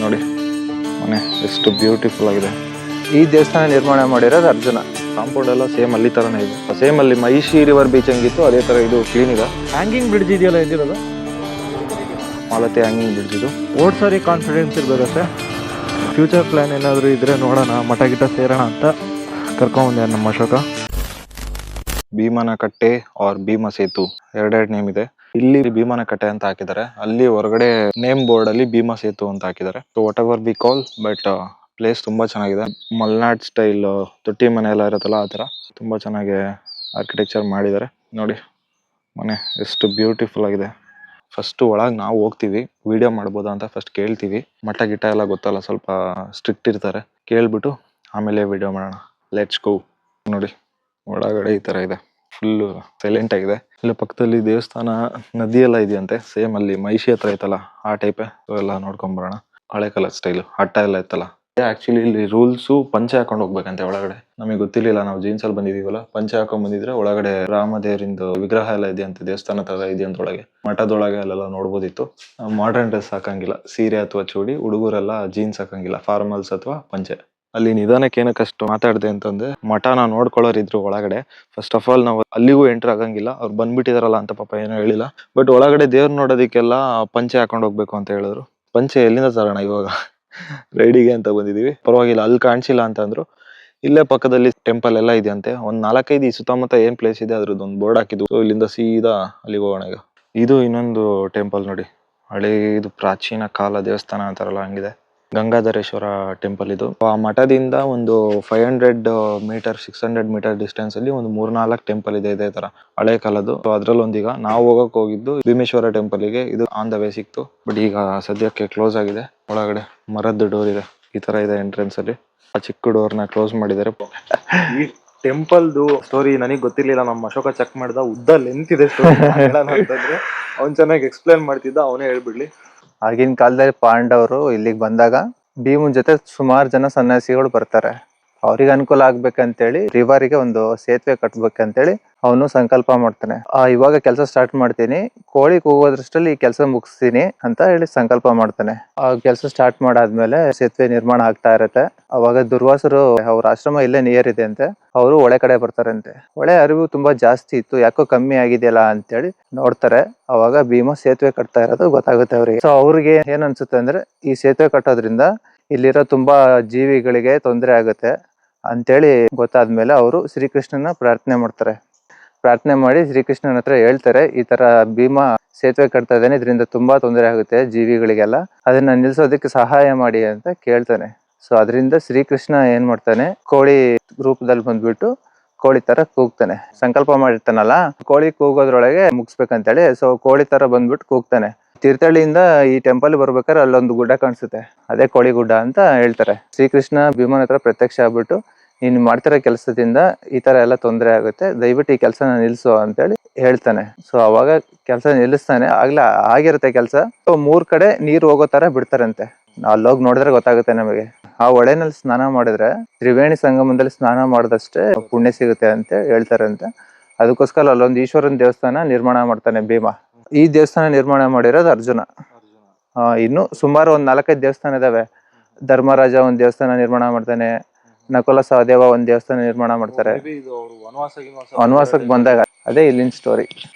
ನೋಡಿ ಮನೆ ಎಷ್ಟು ಬ್ಯೂಟಿಫುಲ್ ಆಗಿದೆ. ಈ ದೇವಸ್ಥಾನ ನಿರ್ಮಾಣ ಮಾಡಿರೋದು ಅರ್ಜುನ. ಕಾಂಪೌಂಡ್ ಎಲ್ಲ ಸೇಮ್ ಅಲ್ಲಿ ತರನೇ ಇದೆ. ಸೇಮ್ ಅಲ್ಲಿ ಮಹಿಷಿ ರಿವರ್ ಬೀಚ್ ಹೆಂಗಿತ್ತು ಅದೇ ತರ ಇದು ಕ್ಲೀನ್ ಇದೆ. ಹ್ಯಾಂಗಿಂಗ್ ಬ್ರಿಡ್ಜ್ ಇದೆಯಲ್ಲ ಎಲ್ಲಿರೋದು? ಮಾಲತಿ ಹ್ಯಾಂಗಿಂಗ್ ಬ್ರಿಡ್ಜ್ ಇದು. ಓಡ್ ಸಾರಿ ಕಾನ್ಫಿಡೆನ್ಸ್ ಇರ್ಬೇಕಷ್ಟೆ. ಫ್ಯೂಚರ್ ಪ್ಲಾನ್ ಏನಾದರೂ ಇದ್ರೆ ನೋಡೋಣ, ಮಠ ಗಿಟ ಸೇರೋಣ ಅಂತ ಕರ್ಕೊಂಡ್ಬಂದೆ ನಮ್ಮ ಅಶೋಕ. ಭೀಮನ ಕಟ್ಟೆ ಆರ್ ಭೀಮ ಸೇತು ಎರಡೆರಡು ನೇಮ್ ಇದೆ. ಇಲ್ಲಿ ಭೀಮನ ಕಟ್ಟೆ ಅಂತ ಹಾಕಿದ್ದಾರೆ, ಅಲ್ಲಿ ಹೊರಗಡೆ ನೇಮ್ ಬೋರ್ಡ್ ಅಲ್ಲಿ ಭೀಮ ಸೇತು ಅಂತ ಹಾಕಿದ್ದಾರೆ. So what ever be call, but place ತುಂಬಾ ಚೆನ್ನಾಗಿದೆ. ಮಲ್ನಾಡ್ ಸ್ಟೈಲ್ ತೊಟ್ಟಿ ಮನೆ ಎಲ್ಲ ಇರುತ್ತಲ್ಲ ಆ ತರ ತುಂಬಾ ಚೆನ್ನಾಗಿ ಆರ್ಕಿಟೆಕ್ಚರ್ ಮಾಡಿದ್ದಾರೆ. ನೋಡಿ ಮನೆ ಎಷ್ಟು ಬ್ಯೂಟಿಫುಲ್ ಆಗಿದೆ. ಫಸ್ಟ್ ಒಳಗೆ ನಾವು ಹೋಗ್ತೀವಿ, ವಿಡಿಯೋ ಮಾಡ್ಬೋದಾ ಅಂತ ಫಸ್ಟ್ ಕೇಳ್ತೀವಿ. ಮಠ ಗಿಟ ಎಲ್ಲ ಗೊತ್ತಲ್ಲ, ಸ್ವಲ್ಪ ಸ್ಟ್ರಿಕ್ಟ್ ಇರ್ತಾರೆ. ಕೇಳ್ಬಿಟ್ಟು ಆಮೇಲೆ ವಿಡಿಯೋ ಮಾಡೋಣ. Let's go. ನೋಡಿ ಒಳಗಡೆ ಈ ತರ ಇದೆ, ಫುಲ್ ಸೈಲೆಂಟ್ ಆಗಿದೆ. ಇಲ್ಲಿ ಪಕ್ಕದಲ್ಲಿ ದೇವಸ್ಥಾನ, ನದಿ ಎಲ್ಲ ಇದೆಯಂತೆ. ಸೇಮ್ ಅಲ್ಲಿ ಮಹಿಷಿ ಹತ್ರ ಐತಲ್ಲ ಆ ಟೈಪ್ ಎಲ್ಲ ನೋಡ್ಕೊಂಡ್ ಬರೋಣ. ಹಳೆ ಕಾಲದ ಸ್ಟೈಲ್ ಹಟ್ಟ ಎಲ್ಲ ಇತ್ತಲ್ಲ. ಆಕ್ಚುಲಿ ಇಲ್ಲಿ ರೂಲ್ಸು ಪಂಚೆ ಹಾಕೊಂಡು ಹೋಗ್ಬೇಕಂತೆ ಒಳಗಡೆ. ನಮಗೆ ಗೊತ್ತಿರ್ಲಿಲ್ಲ, ನಾವು ಜೀನ್ಸ್ ಅಲ್ಲಿ ಬಂದಿದೀವಲ್ಲ. ಪಂಚೆ ಹಾಕೊಂಡ್ ಬಂದಿದ್ರೆ ಒಳಗಡೆ ರಾಮದೇವರಿಂದು ವಿಗ್ರಹ ಎಲ್ಲ ಇದೆಯಂತೆ, ದೇವಸ್ಥಾನ ತರ ಇದೆಯಂತ ಒಳಗೆ. ಮಠದೊಳಗೆ ಅಲ್ಲೆಲ್ಲ ನೋಡ್ಬೋದಿತ್ತು. ಮಾಡರ್ನ್ ಡ್ರೆಸ್ ಹಾಕಂಗಿಲ್ಲ, ಸೀರೆ ಅಥವಾ ಚೂಡಿ. ಹುಡುಗರೆಲ್ಲ ಜೀನ್ಸ್ ಹಾಕಂಗಿಲ್ಲ, ಫಾರ್ಮಲ್ಸ್ ಅಥವಾ ಪಂಚೆ. ಅಲ್ಲಿ ನಿಧಾನಕ್ಕೆ ಏನಕ್ಕಷ್ಟು ಮಾತಾಡ್ದೆ ಅಂತಂದ್ರೆ, ಮಠನ ನೋಡ್ಕೊಳ್ಳೋರಿದ್ರು ಒಳಗಡೆ. ಫಸ್ಟ್ ಆಫ್ ಆಲ್ ನಾವು ಅಲ್ಲಿಗೂ ಎಂಟರ್ ಆಗಂಗಿಲ್ಲ, ಅವ್ರು ಬಂದ್ಬಿಟ್ಟಿದಾರಲ್ಲ ಅಂತ ಪಾಪ ಏನೋ ಹೇಳಿಲ್ಲ. ಬಟ್ ಒಳಗಡೆ ದೇವ್ರ ನೋಡೋದಿಕ್ಕೆಲ್ಲ ಪಂಚೆ ಹಾಕೊಂಡ್ ಹೋಗ್ಬೇಕು ಅಂತ ಹೇಳಿದ್ರು. ಪಂಚೆ ಎಲ್ಲಿಂದ ತರೋಣ ಇವಾಗ, ರೈಡಿಗೆ ಅಂತ ಬಂದಿದೀವಿ. ಪರವಾಗಿಲ್ಲ, ಅಲ್ಲಿ ಕಾಣಿಸಿಲ್ಲ ಅಂತ ಅಂದ್ರು. ಇಲ್ಲೇ ಪಕ್ಕದಲ್ಲಿ ಟೆಂಪಲ್ ಎಲ್ಲ ಇದೆಯಂತೆ. ಒಂದ್ 4-5 ಈ ಸುತ್ತಮುತ್ತ ಏನ್ ಪ್ಲೇಸ್ ಇದೆ ಅದ್ರದ್ದು ಒಂದು ಬೋರ್ಡ್ ಹಾಕಿದ್ವು. ಸೊ ಇಲ್ಲಿಂದ ಸೀದಾ ಅಲ್ಲಿಗೆ ಹೋಗೋಣ ಈಗ. ಇದು ಇನ್ನೊಂದು ಟೆಂಪಲ್ ನೋಡಿ, ಹಳೆ ಇದು ಪ್ರಾಚೀನ ಕಾಲ ದೇವಸ್ಥಾನ ಅಂತಾರಲ್ಲ ಹಂಗಿದೆ. ಗಂಗಾಧರೇಶ್ವರ ಟೆಂಪಲ್ ಇದು. ಆ ಮಠದಿಂದ ಒಂದು 500 ಮೀಟರ್ 600 ಮೀಟರ್ ಡಿಸ್ಟೆನ್ಸ್ ಅಲ್ಲಿ ಒಂದು 3-4 ಟೆಂಪಲ್ ಇದೆ ಇದೇ ತರ ಹಳೆ ಕಾಲದ್ದು. ಸೊ ಅದ್ರಲ್ಲಿ ಒಂದೀಗ ನಾವು ಹೋಗಕ್ ಹೋಗಿದ್ದು ಭೀಮೇಶ್ವರ ಟೆಂಪಲ್ ಗೆ. ಇದು ಆನ್ ದ ವೇ ಸಿಕ್ತು, ಬಟ್ ಈಗ ಸದ್ಯಕ್ಕೆ ಕ್ಲೋಸ್ ಆಗಿದೆ. ಒಳಗಡೆ ಮರದ್ದು ಡೋರ್ ಇದೆ, ಈ ತರ ಇದೆ ಎಂಟ್ರೆನ್ಸ್ ಅಲ್ಲಿ. ಆ ಚಿಕ್ಕ ಡೋರ್ ನ ಕ್ಲೋಸ್ ಮಾಡಿದ್ದಾರೆ. ಈ ಟೆಂಪಲ್ದು ಸ್ಟೋರಿ ನನಗೆ ಗೊತ್ತಿರ್ಲಿಲ್ಲ. ನಮ್ಮ ಅಶೋಕ ಚೆಕ್ ಮಾಡ್ದ, ಉದ್ದ ಲೆಂತ್ ಇದೆ ಸ್ಟೋರಿ ಅಂತಂದ್ರೆ. ಅವ್ನ್ ಚೆನ್ನಾಗಿ ಎಕ್ಸ್ಪ್ಲೇನ್ ಮಾಡ್ತಿದ್ದ, ಅವನೇ ಹೇಳ್ಬಿಡ್ಲಿ. ಆಗಿನ ಕಾಲದಲ್ಲಿ ಪಾಂಡವರು ಇಲ್ಲಿಗೆ ಬಂದಾಗ ಭೀಮನ್ ಜೊತೆ ಸುಮಾರು ಜನ ಸನ್ಯಾಸಿಗಳು ಬರ್ತಾರೆ. ಅವ್ರಿಗೆ ಅನುಕೂಲ ಆಗ್ಬೇಕಂತೇಳಿ ರಿವರಿಗೆ ಒಂದು ಸೇತುವೆ ಕಟ್ಬೇಕಂತೇಳಿ ಅವನು ಸಂಕಲ್ಪ ಮಾಡ್ತಾನೆ. ಇವಾಗ ಕೆಲಸ ಸ್ಟಾರ್ಟ್ ಮಾಡ್ತೀನಿ, ಕೋಳಿ ಕೂಗೋದ್ರಷ್ಟಲ್ಲಿ ಈ ಕೆಲಸ ಮುಗಿಸ್ತೀನಿ ಅಂತ ಹೇಳಿ ಸಂಕಲ್ಪ ಮಾಡ್ತಾನೆ. ಆ ಕೆಲಸ ಸ್ಟಾರ್ಟ್ ಮಾಡಾದ್ಮೇಲೆ ಸೇತುವೆ ನಿರ್ಮಾಣ ಆಗ್ತಾ ಇರತ್ತೆ. ಅವಾಗ ದುರ್ವಾಸರು ಅವ್ರ ಆಶ್ರಮ ಇಲ್ಲೇ ನಿಯರ್ ಇದೆ ಅಂತೆ. ಅವರು ಹೊಳೆ ಕಡೆ ಬರ್ತಾರಂತೆ. ಹೊಳೆ ಅರಿವು ತುಂಬಾ ಜಾಸ್ತಿ ಇತ್ತು, ಯಾಕೋ ಕಮ್ಮಿ ಆಗಿದೆಯಲ್ಲ ಅಂತೇಳಿ ನೋಡ್ತಾರೆ. ಅವಾಗ ಭೀಮ ಸೇತುವೆ ಕಟ್ತಾ ಇರೋದು ಗೊತ್ತಾಗುತ್ತೆ ಅವ್ರಿಗೆ. ಸೊ ಅವ್ರಿಗೆ ಏನ್ ಅನ್ಸುತ್ತೆ ಅಂದ್ರೆ, ಈ ಸೇತುವೆ ಕಟ್ಟೋದ್ರಿಂದ ಇಲ್ಲಿರೋ ತುಂಬಾ ಜೀವಿಗಳಿಗೆ ತೊಂದರೆ ಆಗುತ್ತೆ ಅಂತೇಳಿ ಗೊತ್ತಾದ್ಮೇಲೆ ಅವರು ಶ್ರೀಕೃಷ್ಣನ ಪ್ರಾರ್ಥನೆ ಮಾಡ್ತಾರೆ. ಪ್ರಾರ್ಥನೆ ಮಾಡಿ ಶ್ರೀಕೃಷ್ಣನ ಹತ್ರ ಹೇಳ್ತಾರೆ, ಈ ತರ ಭೀಮ ಸೇತುವೆ ಕಟ್ತಾ ಇದ್ದಾನೆ, ಇದರಿಂದ ತುಂಬಾ ತೊಂದರೆ ಆಗುತ್ತೆ ಜೀವಿಗಳಿಗೆಲ್ಲ, ಅದನ್ನ ನಿಲ್ಸೋದಕ್ಕೆ ಸಹಾಯ ಮಾಡಿ ಅಂತ ಕೇಳ್ತಾನೆ. ಸೊ ಅದರಿಂದ ಶ್ರೀಕೃಷ್ಣ ಏನ್ ಮಾಡ್ತಾನೆ, ಕೋಳಿ ರೂಪದಲ್ಲಿ ಬಂದ್ಬಿಟ್ಟು ಕೋಳಿ ತರ ಕೂಗ್ತಾನೆ. ಸಂಕಲ್ಪ ಮಾಡಿರ್ತಾನಲ್ಲ, ಕೋಳಿ ಕೂಗೋದ್ರೊಳಗೆ ಮುಗಿಸ್ಬೇಕಂತೇಳಿ. ಸೊ ಕೋಳಿ ತರ ಬಂದ್ಬಿಟ್ಟು ಕೂಗ್ತಾನೆ. ತೀರ್ಥಹಳ್ಳಿಯಿಂದ ಈ ಟೆಂಪಲ್ ಬರ್ಬೇಕಾದ್ರೆ ಅಲ್ಲೊಂದು ಗುಡ್ಡ ಕಾಣಿಸುತ್ತೆ, ಅದೇ ಕೋಳಿ ಗುಡ್ಡ ಅಂತ ಹೇಳ್ತಾರೆ. ಶ್ರೀಕೃಷ್ಣ ಭೀಮನ ಹತ್ರ ಪ್ರತ್ಯಕ್ಷ ಆಗ್ಬಿಟ್ಟು, ನೀನ್ ಮಾಡ್ತಿರೋ ಕೆಲಸದಿಂದ ಈ ತರ ಎಲ್ಲ ತೊಂದರೆ ಆಗುತ್ತೆ, ದಯವಿಟ್ಟು ಈ ಕೆಲಸನ ನಿಲ್ಸು ಅಂತೇಳಿ ಹೇಳ್ತಾನೆ. ಸೊ ಅವಾಗ ಕೆಲಸ ನಿಲ್ಲಿಸ್ತಾನೆ. ಆಗ್ಲೇ ಆಗಿರುತ್ತೆ ಕೆಲಸ. 3 ಕಡೆ ನೀರು ಹೋಗೋ ತರ ಬಿಡ್ತಾರಂತೆ. ಅಲ್ಲೋಗಿ ನೋಡಿದ್ರೆ ಗೊತ್ತಾಗುತ್ತೆ ನಮಗೆ. ಆ ಹೊಳೆನಲ್ಲಿ ಸ್ನಾನ ಮಾಡಿದ್ರೆ ತ್ರಿವೇಣಿ ಸಂಗಮದಲ್ಲಿ ಸ್ನಾನ ಮಾಡಿದಷ್ಟೇ ಪುಣ್ಯ ಸಿಗುತ್ತೆ ಅಂತ ಹೇಳ್ತಾರಂತೆ. ಅದಕ್ಕೋಸ್ಕರ ಅಲ್ಲೊಂದು ಈಶ್ವರನ ದೇವಸ್ಥಾನ ನಿರ್ಮಾಣ ಮಾಡ್ತಾನೆ ಭೀಮ. ಈ ದೇವಸ್ಥಾನ ನಿರ್ಮಾಣ ಮಾಡಿರೋದು ಅರ್ಜುನ. ಇನ್ನು ಸುಮಾರು ಒಂದ್ 4-5 ದೇವಸ್ಥಾನ ಇದಾವೆ. ಧರ್ಮರಾಜ ಒಂದ್ ದೇವಸ್ಥಾನ ನಿರ್ಮಾಣ ಮಾಡ್ತಾನೆ, ನಕುಲ ಸಹದೇವ ಒಂದ್ ದೇವಸ್ಥಾನ ನಿರ್ಮಾಣ ಮಾಡ್ತಾರೆ ವನವಾಸಕ್ಕೆ ಬಂದಾಗ. ಅದೇ ಇಲ್ಲಿನ ಸ್ಟೋರಿ.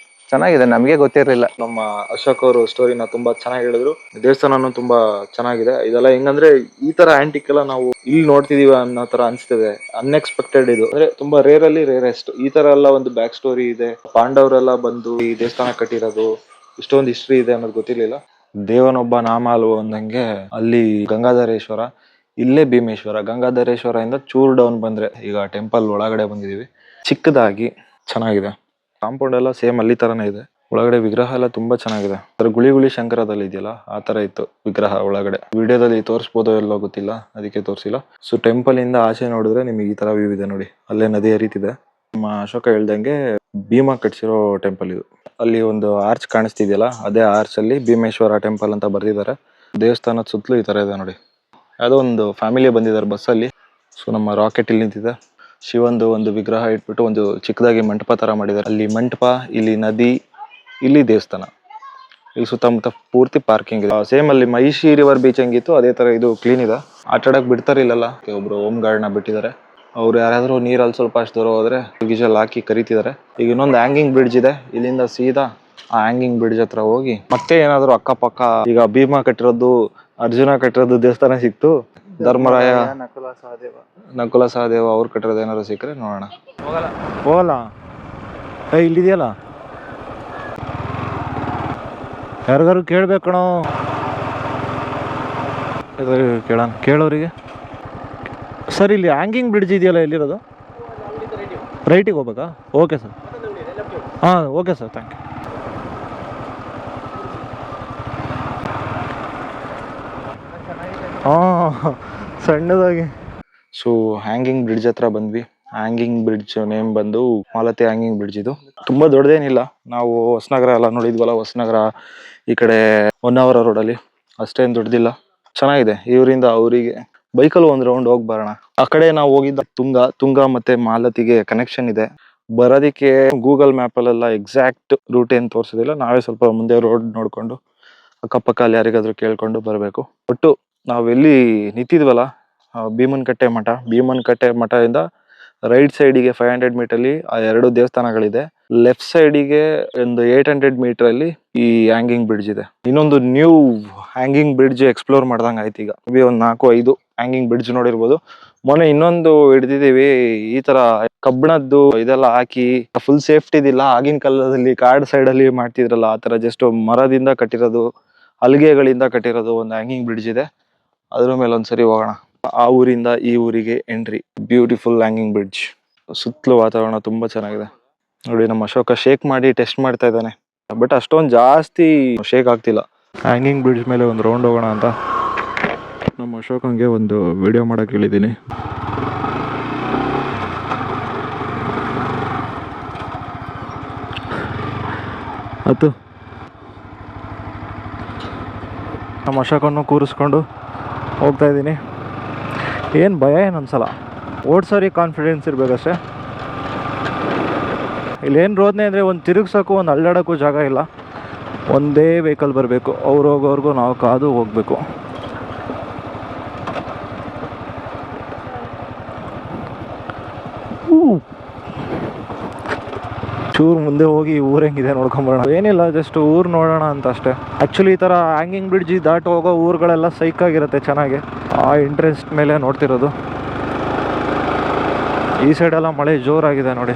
ಚೆನ್ನಾಗಿದೆ, ನಮ್ಗೆ ಗೊತ್ತಿರ್ಲಿಲ್ಲ. ನಮ್ಮ ಅಶೋಕ್ ಅವರು ಸ್ಟೋರಿನ ತುಂಬಾ ಚೆನ್ನಾಗಿ ಹೇಳಿದ್ರು. ದೇವಸ್ಥಾನನು ತುಂಬಾ ಚೆನ್ನಾಗಿದೆ. ಇದೆಲ್ಲ ಹೆಂಗಂದ್ರೆ, ಈ ತರ ಆಂಟಿಕ್ ಎಲ್ಲ ನಾವು ಇಲ್ಲಿ ನೋಡ್ತಿದೀವಿ ಅನ್ನೋ ತರ ಅನ್ಸ್ತದೆ. ಅನ್ಎಕ್ಸ್ಪೆಕ್ಟೆಡ್ ಇದು, ಅಂದ್ರೆ ತುಂಬಾ ರೇರಲ್ಲಿ ರೇರೆಸ್ಟ್. ಈ ತರ ಎಲ್ಲ ಒಂದು ಬ್ಯಾಕ್ ಸ್ಟೋರಿ ಇದೆ. ಪಾಂಡವರೆಲ್ಲ ಬಂದು ಈ ದೇವಸ್ಥಾನ ಕಟ್ಟಿರೋದು, ಇಷ್ಟೊಂದು ಹಿಸ್ಟ್ರಿ ಇದೆ ಅನ್ನೋದು ಗೊತ್ತಿರ್ಲಿಲ್ಲ. ದೇವನೊಬ್ಬ ನಾಮ ಅಲ್ವೋ ಅಂದಂಗೆ ಅಲ್ಲಿ ಗಂಗಾಧರೇಶ್ವರ, ಇಲ್ಲೇ ಭೀಮೇಶ್ವರ. ಗಂಗಾಧರೇಶ್ವರ ಇಂದ ಚೂರ್ ಡೌನ್ ಬಂದ್ರೆ ಈಗ ಟೆಂಪಲ್ ಒಳಗಡೆ ಬಂದಿದೀವಿ. ಚಿಕ್ಕದಾಗಿ ಚೆನ್ನಾಗಿದೆ. ಕಾಂಪೌಂಡ್ ಎಲ್ಲ ಸೇಮ್ ಅಲ್ಲಿ ತರನೇ ಇದೆ. ಒಳಗಡೆ ವಿಗ್ರಹ ಎಲ್ಲ ತುಂಬಾ ಚೆನ್ನಾಗಿದೆ. ಗುಳಿ ಶಂಕರದಲ್ಲಿ ಇದೆಯಲ್ಲ ಆ ತರ ಇತ್ತು ವಿಗ್ರಹ ಒಳಗಡೆ. ವಿಡಿಯೋದಲ್ಲಿ ತೋರಿಸಬಹುದೋ ಎಲ್ಲೋ ಗೊತ್ತಿಲ್ಲ, ಅದಕ್ಕೆ ತೋರಿಸಿಲ್ಲ. ಸೊ ಟೆಂಪಲ್ ಇಂದ ಆಚೆ ನೋಡಿದ್ರೆ ನಿಮಗೆ ಈ ತರ ವ್ಯೂ ಇದೆ ನೋಡಿ. ಅಲ್ಲೇ ನದಿ ಹರಿತಿದೆ. ನಮ್ಮ ಅಶೋಕ ಹೇಳ್ದಂಗೆ ಭೀಮ ಕಟ್ಸಿರೋ ಟೆಂಪಲ್ ಇದು. ಅಲ್ಲಿ ಒಂದು ಆರ್ಚ್ ಕಾಣಿಸ್ತಿದೆಯಲ್ಲ, ಅದೇ ಆರ್ಚ್ ಅಲ್ಲಿ ಭೀಮೇಶ್ವರ ಟೆಂಪಲ್ ಅಂತ ಬರ್ದಿದ್ದಾರೆ. ದೇವಸ್ಥಾನದ ಸುತ್ತಲೂ ಈ ತರ ಇದೆ ನೋಡಿ. ಯಾವುದೋ ಒಂದು ಫ್ಯಾಮಿಲಿ ಬಂದಿದ್ದಾರೆ ಬಸ್ಸಲ್ಲಿ. ಸೊ ನಮ್ಮ ರಾಕೆಟ್ ಇಲ್ಲಿ ನಿಂತಿದೆ. ಶಿವಂದು ಒಂದು ವಿಗ್ರಹ ಇಟ್ಬಿಟ್ಟು ಒಂದು ಚಿಕ್ಕದಾಗಿ ಮಂಟಪ ತರ ಮಾಡಿದ್ದಾರೆ. ಅಲ್ಲಿ ಮಂಟಪ, ಇಲ್ಲಿ ನದಿ, ಇಲ್ಲಿ ದೇವಸ್ಥಾನ. ಇಲ್ಲಿ ಸುತ್ತಮುತ್ತ ಪೂರ್ತಿ ಪಾರ್ಕಿಂಗ್ ಇದೆ. ಸೇಮ್ ಅಲ್ಲಿ ಮಹಿಷಿ ರಿವರ್ ಬೀಚ್ ಹೆಂಗಿತ್ತು ಅದೇ ತರ ಇದು ಕ್ಲೀನ್ ಇದೆ. ಆಟಾಡಕ್ ಬಿಡ್ತಾರೆ ಇಲ್ಲಲ್ಲ. ಒಬ್ರು ಹೋಮ್ ಗಾರ್ಡ್ ನ ಬಿಟ್ಟಿದ್ದಾರೆ. ಅವ್ರು ಯಾರಾದ್ರೂ ನೀರಲ್ಲಿ ಸ್ವಲ್ಪ ಅಷ್ಟು ದೂರ ಹೋದ್ರೆ ಗೀಜಲ್ ಹಾಕಿ ಕರಿತಿದ್ದಾರೆ. ಈಗ ಇನ್ನೊಂದು ಹ್ಯಾಂಗಿಂಗ್ ಬ್ರಿಡ್ಜ್ ಇದೆ. ಇಲ್ಲಿಂದ ಸೀದಾ ಆ ಹ್ಯಾಂಗಿಂಗ್ ಬ್ರಿಡ್ಜ್ ಹತ್ರ ಹೋಗಿ ಮತ್ತೆ ಏನಾದ್ರು ಅಕ್ಕಪಕ್ಕ ಈಗ ಭೀಮಾ ಕಟ್ಟಿರೋದು, ಅರ್ಜುನ ಕಟ್ಟಿರೋದು ದೇವಸ್ಥಾನ ಸಿಕ್ತು, ಧರ್ಮರಾಯ, ನಕುಲ ಸಹದೇವ ಅವ್ರು ಕಟ್ಟಿರೋದು ಏನಾದ್ರು ಸಿಕ್ಕರೆ ನೋಡೋಣ. ಹೋಗಲ್ಲ ಇಲ್ಲಿದೆಯಲ್ಲ, ಯಾರಿಗಾರು ಕೇಳ್ಬೇಕು ಕಣೋ. ಕೇಳೋಣ, ಕೇಳೋರಿಗೆ. ಸರ್ ಇಲ್ಲಿ ಹ್ಯಾಂಗಿಂಗ್ ಬ್ರಿಡ್ಜ್ ಇದೆಯಲ್ಲ, ಎಲ್ಲಿರೋದು? ರೈಟಿಗೆ ಹೋಗ್ಬೇಕಾ? Okay sir. ಹಾಂ ಓಕೆ ಸರ್, ಥ್ಯಾಂಕ್ ಯು. ಹಾಂ ಸಣ್ಣದಾಗಿ. ಸೊ ಹ್ಯಾಂಗಿಂಗ್ ಬ್ರಿಡ್ಜ್ ಹತ್ರ ಬಂದ್ವಿ. ಹ್ಯಾಂಗಿಂಗ್ ಬ್ರಿಡ್ಜ್ ನೇಮ್ ಬಂದು ಮಾಲತಿ ಹ್ಯಾಂಗಿಂಗ್ ಬ್ರಿಡ್ಜ್. ಇದು ತುಂಬಾ ದೊಡ್ಡದೇನಿಲ್ಲ. ನಾವು ಹೊಸನಗರ ಎಲ್ಲ ನೋಡಿದ್ವಲ್ಲ, ಹೊಸನಗರ ಈ ಕಡೆ ಹೊನ್ನಾವರ ರೋಡಲ್ಲಿ ಅಷ್ಟೇನು ದೊಡ್ಡದಿಲ್ಲ. ಚೆನ್ನಾಗಿದೆ. ಇವರಿಂದ ಅವರಿಗೆ ಬೈಕಲ್ಲಿ ಒಂದು ರೌಂಡ್ ಹೋಗಿ ಬರೋಣ. ಆ ಕಡೆ ನಾವು ಹೋಗಿದ್ದ ತುಂಗ ಮತ್ತೆ ಮಾಲತಿಗೆ ಕನೆಕ್ಷನ್ ಇದೆ. ಬರೋದಿಕ್ಕೆ ಗೂಗಲ್ ಮ್ಯಾಪ್ ಅಲ್ಲೆಲ್ಲ ಎಕ್ಸಾಕ್ಟ್ ರೂಟ್ ಏನ್ ತೋರಿಸೋದಿಲ್ಲ. ನಾವೇ ಸ್ವಲ್ಪ ಮುಂದೆ ರೋಡ್ ನೋಡ್ಕೊಂಡು ಅಕ್ಕಪಕ್ಕ ಅಲ್ಲಿ ಯಾರಿಗಾದ್ರೂ ಕೇಳ್ಕೊಂಡು ಬರಬೇಕು. ಒಟ್ಟು ನಾವೆಲ್ಲಿ ನಿಂತಿದ್ವಲ್ಲ, ಭೀಮನಕಟ್ಟೆ ಮಠ, ಭೀಮನಕಟ್ಟೆ ಮಠದಿಂದ ರೈಟ್ ಸೈಡಿಗೆ 500 ಮೀಟರ್ಲಿ ಆ 2 ದೇವಸ್ಥಾನಗಳಿದೆ. ಲೆಫ್ಟ್ ಸೈಡಿಗೆ ಒಂದು 800 ಮೀಟರ್ ಅಲ್ಲಿ ಈ ಹ್ಯಾಂಗಿಂಗ್ ಬ್ರಿಡ್ಜ್ ಇದೆ. ಇನ್ನೊಂದು ನ್ಯೂ ಹ್ಯಾಂಗಿಂಗ್ ಬ್ರಿಡ್ಜ್ ಎಕ್ಸ್ಪ್ಲೋರ್ ಮಾಡ್ದಂಗ ಆಯ್ತು. ಈಗ ಒಂದು 4-5 ಹ್ಯಾಂಗಿಂಗ್ ಬ್ರಿಡ್ಜ್ ನೋಡಿರ್ಬೋದು. ಮೊನ್ನೆ ಇನ್ನೊಂದು ಹಿಡ್ದಿದೀವಿ, ಈ ತರ ಕಬ್ಬಿಣದ್ದು ಇದೆಲ್ಲ ಹಾಕಿ ಫುಲ್ ಸೇಫ್ಟಿ ಇದಿಲ್ಲ. ಆಗಿನ ಕಾಲದಲ್ಲಿ ಕಾಡ್ ಸೈಡ್ ಅಲ್ಲಿ ಮಾಡ್ತಿದ್ರಲ್ಲ, ಆ ತರ ಜಸ್ಟ್ ಮರದಿಂದ ಕಟ್ಟಿರೋದು, ಹಲಿಗೆಗಳಿಂದ ಕಟ್ಟಿರೋದು ಒಂದು ಹ್ಯಾಂಗಿಂಗ್ ಬ್ರಿಡ್ಜ್ ಇದೆ. ಅದ್ರ ಮೇಲೆ ಒಂದ್ಸರಿ ಹೋಗೋಣ. ಆ ಊರಿಂದ ಈ ಊರಿಗೆ ಎಂಟ್ರಿ. Beautiful hanging bridge. ಸುತ್ತಲೂ ವಾತಾವರಣ ತುಂಬಾ ಚೆನ್ನಾಗಿದೆ. ನೋಡಿ, ನಮ್ಮ ಅಶೋಕ ಶೇಕ್ ಮಾಡಿ ಟೆಸ್ಟ್ ಮಾಡ್ತಾ ಇದ್ದಾನೆ. ಬಟ್ ಅಷ್ಟೊಂದು ಜಾಸ್ತಿ ಶೇಕ್ ಆಗ್ತಿಲ್ಲ. ಹ್ಯಾಂಗಿಂಗ್ ಬ್ರಿಡ್ಜ್ ಮೇಲೆ ಒಂದು ರೌಂಡ್ ಹೋಗೋಣ ಅಂತ ನಮ್ಮ ಅಶೋಕಂಗೆ ಒಂದು ವಿಡಿಯೋ ಮಾಡಕ್ಕೆ ಹೇಳಿದ್ದೀನಿ. ಅದು ನಮ್ಮ ಅಶೋಕನ್ನು ಕೂರಿಸ್ಕೊಂಡು ಹೋಗ್ತಾ ಇದ್ದೀನಿ. ಏನು ಭಯ ಏನು ಅನ್ಸಲ್ಲ, ಓಡ್ಸೋರಿ ಕಾನ್ಫಿಡೆನ್ಸ್ ಇರಬೇಕಷ್ಟೇ. ಇಲ್ಲೇನು ರೋದನೆ ಅಂದರೆ ಒಂದು ತಿರುಗ್ಸೋಕ್ಕೂ ಒಂದು ಅಲ್ಲಾಡೋಕ್ಕೂ ಜಾಗ ಇಲ್ಲ. ಒಂದೇ ವೆಹಿಕಲ್ ಬರಬೇಕು, ಅವ್ರು ಹೋಗೋವ್ರಿಗೂ ನಾವು ಕಾದು ಹೋಗಬೇಕು. ಚೂರು ಮುಂದೆ ಹೋಗಿ ಊರು ಹೆಂಗಿದೆ ನೋಡ್ಕೊಂಬರೋಣ. ಏನಿಲ್ಲ, ಜಸ್ಟ್ ಊರು ನೋಡೋಣ ಅಂತ ಅಷ್ಟೇ. ಆ್ಯಕ್ಚುಲಿ ಈ ಥರ ಹ್ಯಾಂಗಿಂಗ್ ಬ್ರಿಡ್ಜ್ ದಾಟಿ ಹೋಗೋ ಊರುಗಳೆಲ್ಲ ಸೈಕಾಗಿರುತ್ತೆ ಚೆನ್ನಾಗಿ. ಆ ಇಂಟ್ರೆಸ್ಟ್ ಮೇಲೆ ನೋಡ್ತಿರೋದು. ಈ ಸೈಡೆಲ್ಲ ಮಳೆ ಜೋರಾಗಿದೆ ನೋಡಿ.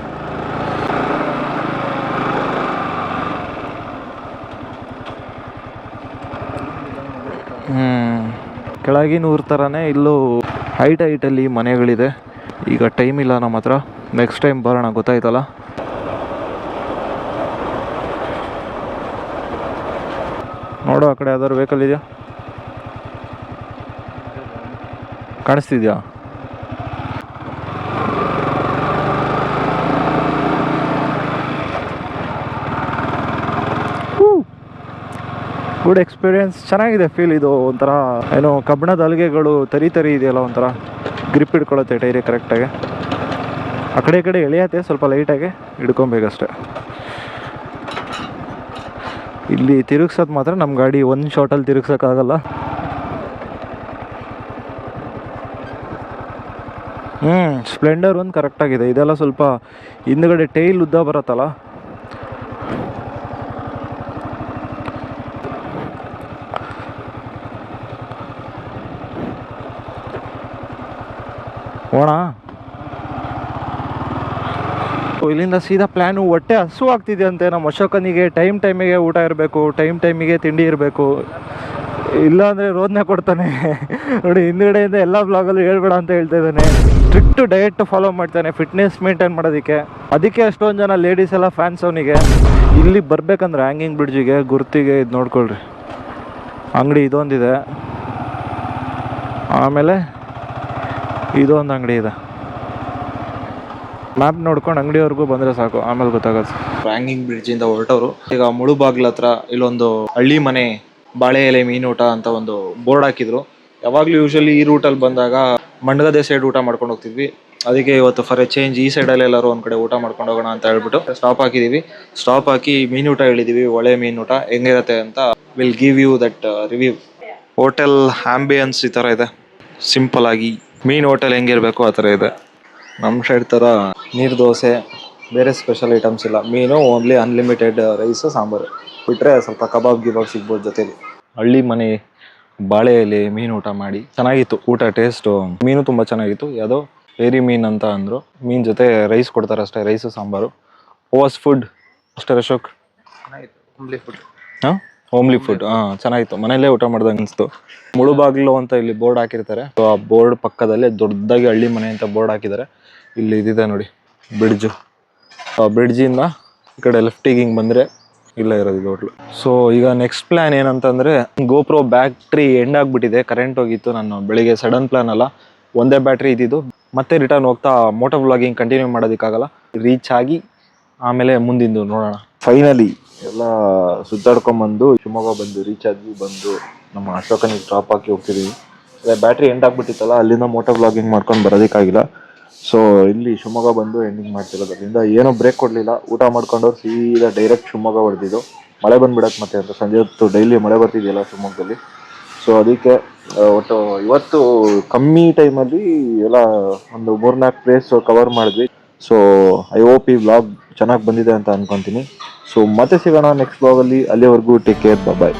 ಕೆಳಗಿನ ಊರು ಥರನೇ ಇಲ್ಲೂ ಹೈಟಲ್ಲಿ ಮನೆಗಳಿದೆ. ಈಗ ಟೈಮ್ ಇಲ್ಲ ನಮ್ಮ ಹತ್ರ, ನೆಕ್ಸ್ಟ್ ಟೈಮ್ ಬರೋಣ, ಗೊತ್ತಾಯ್ತಲ್ಲ. ನೋಡು, ಆ ಕಡೆ ಯಾವ್ದಾದ್ರು ವೆಹಿಕಲ್ ಇದೆಯಾ? ಕಾಣಿಸ್ತಿದ್ಯಾ? ಗುಡ್ ಎಕ್ಸ್ಪೀರಿಯನ್ಸ್, ಚೆನ್ನಾಗಿದೆ ಫೀಲ್. ಇದು ಒಂಥರ ಏನೋ ಕಬ್ಬಿಣದ ಹಲಿಗೆಗಳು ತರಿ ಇದೆಯಲ್ಲ, ಒಂಥರ ಗ್ರಿಪ್ ಹಿಡ್ಕೊಳ್ಳುತ್ತೆ ಟೈರೇ ಕರೆಕ್ಟಾಗಿ. ಆ ಕಡೆ ಈ ಕಡೆ ಎಳೆಯತ್ತೆ, ಸ್ವಲ್ಪ ಲೈಟಾಗಿ ಹಿಡ್ಕೊಬೇಕಷ್ಟೆ. ಇಲ್ಲಿ ತಿರುಗ್ಸೋದು ಮಾತ್ರ ನಮ್ಮ ಗಾಡಿ ಒಂದು ಶಾಟಲ್ಲಿ ತಿರುಗ್ಸೋಕ್ಕಾಗಲ್ಲ. ಸ್ಪ್ಲೆಂಡರ್ ಒಂದು ಕರೆಕ್ಟಾಗಿದೆ. ಇದೆಲ್ಲ ಸ್ವಲ್ಪ ಹಿಂದ್ಗಡೆ ಟೈಲ್ ಉದ್ದ ಬರುತ್ತಲ್ಲ, ಹೋಣ. ಇಲ್ಲಿಂದ ಸೀದಾ ಪ್ಲ್ಯಾನು. ಹೊಟ್ಟೆ ಹಸು ಆಗ್ತಿದೆ ಅಂತೆ ನಮ್ಮ ಅಶೋಕನಿಗೆ. ಟೈಮಿಗೆ ಊಟ ಇರಬೇಕು, ಟೈಮಿಗೆ ತಿಂಡಿ ಇರಬೇಕು, ಇಲ್ಲಾಂದರೆ ರೋದನೆ ಕೊಡ್ತಾನೆ. ನೋಡಿ, ಹಿಂದ್ಗಡೆಯಿಂದ ಎಲ್ಲ ಬ್ಲಾಗಲ್ಲೂ ಹೇಳ್ಬೇಡ ಅಂತ ಹೇಳ್ತಾ ಇದ್ದಾನೆ. ಸ್ಟ್ರಿಕ್ಟ್ ಡಯಟ್ ಫಾಲೋ ಮಾಡ್ತಾನೆ ಫಿಟ್ನೆಸ್ ಮೇಂಟೈನ್ ಮಾಡೋದಕ್ಕೆ. ಅದಕ್ಕೆ ಅಷ್ಟೊಂದು ಜನ ಲೇಡೀಸ್ ಎಲ್ಲ ಫ್ಯಾನ್ಸ್ ಅವನಿಗೆ. ಇಲ್ಲಿ ಬರಬೇಕಂದ್ರೆ ಹ್ಯಾಂಗಿಂಗ್ ಬ್ರಿಡ್ಜಿಗೆ ಗುರ್ತಿಗೆ ಇದು ನೋಡ್ಕೊಳ್ರಿ, ಅಂಗಡಿ ಇದೊಂದಿದೆ, ಆಮೇಲೆ ಇದೊಂದು ಅಂಗಡಿ ಇದೆ. ಮ್ಯಾಪ್ ನೋಡ್ಕೊಂಡು ಅಂಗಡಿವರೆಗೂ ಬಂದರೆ ಸಾಕು, ಆಮೇಲೆ ಗೊತ್ತಾಗುತ್ತೆ. ಹ್ಯಾಂಗಿಂಗ್ ಬ್ರಿಡ್ಜಿಂದ ಹೊರಟವರು ಈಗ ಮುಳುಬಾಗ್ಲ ಹತ್ರ ಇಲ್ಲೊಂದು ಹಳ್ಳಿ ಮನೆ ಬಾಳೆ ಎಲೆ ಮೀನೂಟ ಅಂತ ಒಂದು ಬೋರ್ಡ್ ಹಾಕಿದ್ರು. ಯಾವಾಗಲೂ ಯೂಶಲಿ ಈ ರೂಟಲ್ಲಿ ಬಂದಾಗ ಮಂಡಗದೆ ಸೈಡ್ ಊಟ ಮಾಡ್ಕೊಂಡು ಹೋಗ್ತಿದ್ವಿ. ಅದಕ್ಕೆ ಇವತ್ತು ಫಾರ್ ಎ ಚೇಂಜ್ ಈ ಸೈಡಲ್ಲಿ ಎಲ್ಲರೂ ಒಂದ್ ಕಡೆ ಊಟ ಮಾಡ್ಕೊಂಡು ಹೋಗೋಣ ಅಂತ ಹೇಳ್ಬಿಟ್ಟು ಸ್ಟಾಪ್ ಹಾಕಿದೀವಿ. ಸ್ಟಾಪ್ ಹಾಕಿ ಮೀನು ಊಟ ಹೇಳಿದೀವಿ. ಒಳ್ಳೆ ಮೀನು ಊಟ ಹೆಂಗಿರತ್ತೆ ಅಂತ will give you that review. Hotel ambience ಈ ತರ ಇದೆ, ಸಿಂಪಲ್ ಆಗಿ ಮೀನ್ ಹೋಟೆಲ್ ಹೆಂಗಿರ್ಬೇಕು ಆ ತರ ಇದೆ. ನಮ್ಮ ಸೈಡ್ ತರ ನೀರು ದೋಸೆ ಬೇರೆ ಸ್ಪೆಷಲ್ ಐಟಮ್ಸ್ ಇಲ್ಲ. ಮೀನು ಓನ್ಲಿ ಅನ್ಲಿಮಿಟೆಡ್ ರೈಸ್ ಸಾಂಬಾರು ಬಿಟ್ರೆ ಸ್ವಲ್ಪ ಕಬಾಬ್ ಗಿಬಾಬ್ ಸಿಗ್ಬೋದು ಜೊತೆಲಿ. ಹಳ್ಳಿ ಮನೆ ಬಾಳೆ ಎಲೆ ಮೀನು ಊಟ ಮಾಡಿ ಚೆನ್ನಾಗಿತ್ತು. ಊಟ ಟೇಸ್ಟು ಮೀನು ತುಂಬ ಚೆನ್ನಾಗಿತ್ತು. ಯಾವುದೋ ಏರಿ ಮೀನ್ ಅಂತ ಅಂದರು. ಮೀನ್ ಜೊತೆ ರೈಸ್ ಕೊಡ್ತಾರೆ ಅಷ್ಟೇ, ರೈಸು ಸಾಂಬಾರು. ವಾಸ್ ಫುಡ್ ಅಷ್ಟೇ ಅಶೋಕ್? Homely food. ಹಾಂ, ಹೋಮ್ಲಿ ಫುಡ್. ಚೆನ್ನಾಗಿತ್ತು. ಮನೆಯಲ್ಲೇ ಊಟ ಮಾಡ್ದಂಗೆ ಅನಿಸ್ತು. ಮುಳುಬಾಗ್ಲು ಅಂತ ಇಲ್ಲಿ ಬೋರ್ಡ್ ಹಾಕಿರ್ತಾರೆ. ಸೊ ಆ ಬೋರ್ಡ್ ಪಕ್ಕದಲ್ಲೇ ದೊಡ್ಡದಾಗಿ ಹಳ್ಳಿ ಮನೆ ಅಂತ ಬೋರ್ಡ್ ಹಾಕಿದ್ದಾರೆ. ಇಲ್ಲಿ ಇದಿದೆ ನೋಡಿ ಬ್ರಿಡ್ಜು. ಆ ಬ್ರಿಡ್ಜಿಂದ ಈ ಕಡೆ ಲೆಫ್ಟಿಗೆ ಹಿಂಗೆ ಬಂದರೆ ಇಲ್ಲ ಇರೋದು ಇದು ಹೋಟ್ಲು. ಸೊ ಈಗ ನೆಕ್ಸ್ಟ್ ಪ್ಲ್ಯಾನ್ ಏನಂತಂದರೆ, ಗೋಪ್ರೋ ಬ್ಯಾಟ್ರಿ ಎಂಡ್ ಆಗಿಬಿಟ್ಟಿದೆ, ಕರೆಂಟ್ ಹೋಗಿತ್ತು. ನಾನು ಬೆಳಿಗ್ಗೆ ಸಡನ್ ಪ್ಲ್ಯಾನ್ ಅಲ್ಲ, ಒಂದೇ ಬ್ಯಾಟ್ರಿ ಇದ್ದಿದ್ದು. ಮತ್ತೆ ರಿಟರ್ನ್ ಹೋಗ್ತಾ ಮೋಟೋ ವ್ಲಾಗಿಂಗ್ ಕಂಟಿನ್ಯೂ ಮಾಡೋದಕ್ಕಾಗಲ್ಲ. ರೀಚ್ ಆಗಿ ಆಮೇಲೆ ಮುಂದಿಂದು ನೋಡೋಣ. ಫೈನಲಿ ಎಲ್ಲ ಸುತ್ತಾಡ್ಕೊಂಬಂದು ಶಿವಮೊಗ್ಗ ಬಂದು ರೀಚ್ ಆದ್ವಿ. ಬಂದು ನಮ್ಮ ಅಶೋಕನಿಗೆ ಡ್ರಾಪ್ ಹಾಕಿ ಹೋಗ್ತಿದ್ದೀವಿ. ಬ್ಯಾಟ್ರಿ ಎಂಡ್ ಆಗಿಬಿಟ್ಟಿತ್ತಲ್ಲ, ಅಲ್ಲಿಂದ ಮೋಟೋ ವ್ಲಾಗಿಂಗ್ ಮಾಡ್ಕೊಂಡು ಬರೋದಕ್ಕಾಗಿಲ್ಲ. ಸೊ ಇಲ್ಲಿ ಶಿವಮೊಗ್ಗ ಬಂದು ಎಂಡಿಂಗ್ ಮಾಡ್ತಿರೋದ್ರಿಂದ ಏನೋ ಬ್ರೇಕ್ ಕೊಡಲಿಲ್ಲ. ಊಟ ಮಾಡ್ಕೊಂಡವ್ರು ಸೀದಾ ಡೈರೆಕ್ಟ್ ಶಿವಮೊಗ್ಗ ಹೊಡೆದಿದ್ದು. ಮಳೆ ಬಂದ್ಬಿಡತ್ತೆ ಮತ್ತೆ ಅಂತ. ಸಂಜೆ ಹೊತ್ತು ಡೈಲಿ ಮಳೆ ಬರ್ತಿದೆಯಲ್ಲ ಶಿವಮೊಗ್ಗದಲ್ಲಿ. ಸೊ ಅದಕ್ಕೆ ಒಟ್ಟು ಇವತ್ತು ಕಮ್ಮಿ ಟೈಮಲ್ಲಿ ಎಲ್ಲ ಒಂದು 3-4 ಪ್ಲೇಸ್ ಕವರ್ ಮಾಡಿದ್ವಿ. ಸೊ ಐ ಹೋಪ್ ಈ ವ್ಲಾಗ್ ಚೆನ್ನಾಗಿ ಬಂದಿದೆ ಅಂತ ಅನ್ಕೊತೀನಿ. ಸೊ ಮತ್ತೆ ಸಿಗೋಣ ನೆಕ್ಸ್ಟ್ ವ್ಲಾಗಲ್ಲಿ. ಅಲ್ಲಿವರೆಗೂ ಟೇಕ್ ಕೇರ್, ಬಾಯ್.